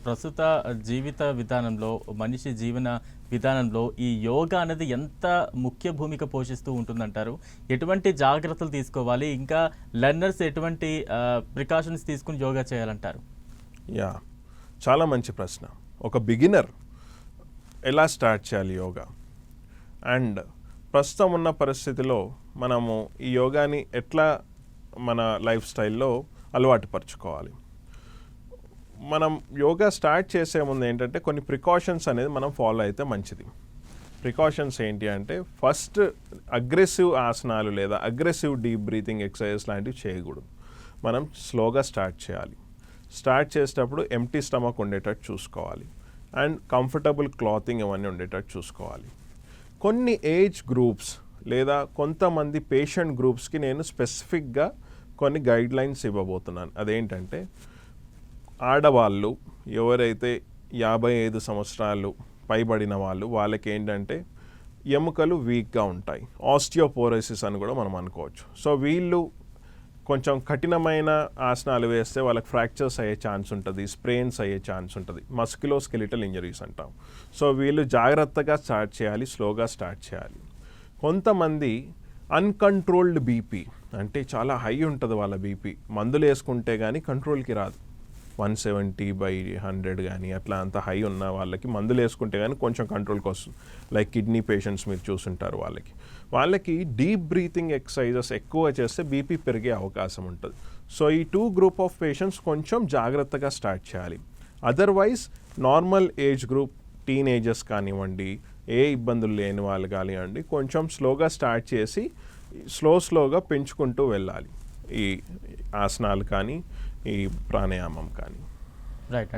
ప్రస్తుత జీవిత విధానంలో, మనిషి జీవన విధానంలో ఈ యోగా అనేది ఎంత ముఖ్య భూమిక పోషిస్తూ ఉంటుందంటారు? ఎటువంటి జాగ్రత్తలు తీసుకోవాలి? ఇంకా లెర్నర్స్ ఎటువంటి ప్రికాషన్స్ తీసుకుని యోగా చేయాలంటారు? యా, చాలా మంచి ప్రశ్న. ఒక బిగినర్ ఎలా స్టార్ట్ చేయాలి యోగా? అండ్ ప్రస్తుతం ఉన్న పరిస్థితిలో మనము ఈ యోగాని ఎట్లా మన లైఫ్ స్టైల్లో అలవాటు పరుచుకోవాలి? మనం యోగా స్టార్ట్ చేసే ముందు ఏంటంటే కొన్ని ప్రికాషన్స్ అనేది మనం ఫాలో అయితే మంచిది. ప్రికాషన్స్ ఏంటి అంటే, ఫస్ట్ అగ్రెసివ్ ఆసనాలు లేదా అగ్రెసివ్ డీప్ బ్రీతింగ్ ఎక్సర్సైజెస్ లాంటివి చేయకూడదు. మనం స్లోగా స్టార్ట్ చేయాలి. స్టార్ట్ చేసేటప్పుడు ఎంప్టీ స్టమక్ ఉండేటట్టు చూసుకోవాలి. అండ్ కంఫర్టబుల్ క్లాతింగ్ ఇవన్నీ ఉండేటట్టు చూసుకోవాలి. కొన్ని ఏజ్ గ్రూప్స్ లేదా కొంతమంది పేషెంట్ గ్రూప్స్కి నేను స్పెసిఫిక్గా కొన్ని గైడ్లైన్స్ ఇవ్వబోతున్నాను. అదేంటంటే, ఆడవాళ్ళు ఎవరైతే 55 సంవత్సరాలు పైబడిన వాళ్ళకి ఏంటంటే ఎముకలు వీక్గా ఉంటాయి. ఆస్టియోపోరోసిస్ అని కూడా మనం అనుకోవచ్చు. సో వీళ్ళు కొంచెం కఠినమైన ఆసనాలు వేస్తే వాళ్ళకి ఫ్రాక్చర్స్ అయ్యే ఛాన్స్ ఉంటుంది, స్ప్రెయిన్స్ అయ్యే ఛాన్స్ ఉంటుంది, మస్కులోస్కెలిటల్ ఇంజరీస్ అంటాం. సో వీళ్ళు జాగ్రత్తగా స్టార్ట్ చేయాలి, స్లోగా స్టార్ట్ చేయాలి. కొంతమంది అన్కంట్రోల్డ్ బీపీ, అంటే చాలా హై ఉంటుంది వాళ్ళ బీపీ, మందులు వేసుకుంటే కానీ కంట్రోల్కి రాదు. 170/100 కానీ అట్లా అంత హై ఉన్న వాళ్ళకి మందులు వేసుకుంటే కానీ కొంచెం కంట్రోల్కి వస్తుంది. లైక్ కిడ్నీ పేషెంట్స్ మీరు చూసుంటారు. వాళ్ళకి డీప్ బ్రీతింగ్ ఎక్సర్సైజెస్ ఎక్కువ చేస్తే బీపీ పెరిగే అవకాశం ఉంటుంది. సో ఈ 2 గ్రూప్ ఆఫ్ పేషెంట్స్ కొంచెం జాగ్రత్తగా స్టార్ట్ చేయాలి. Otherwise normal age group, teenagers కానివ్వండి, ఏ ఇబ్బందులు లేని వాళ్ళు కానివ్వండి, కొంచెం స్లోగా స్టార్ట్ చేసి స్లోగా పెంచుకుంటూ వెళ్ళాలి ఈ ఆసనాలు కానీ ఈ ప్రాణాయామం కానీ. రైట్.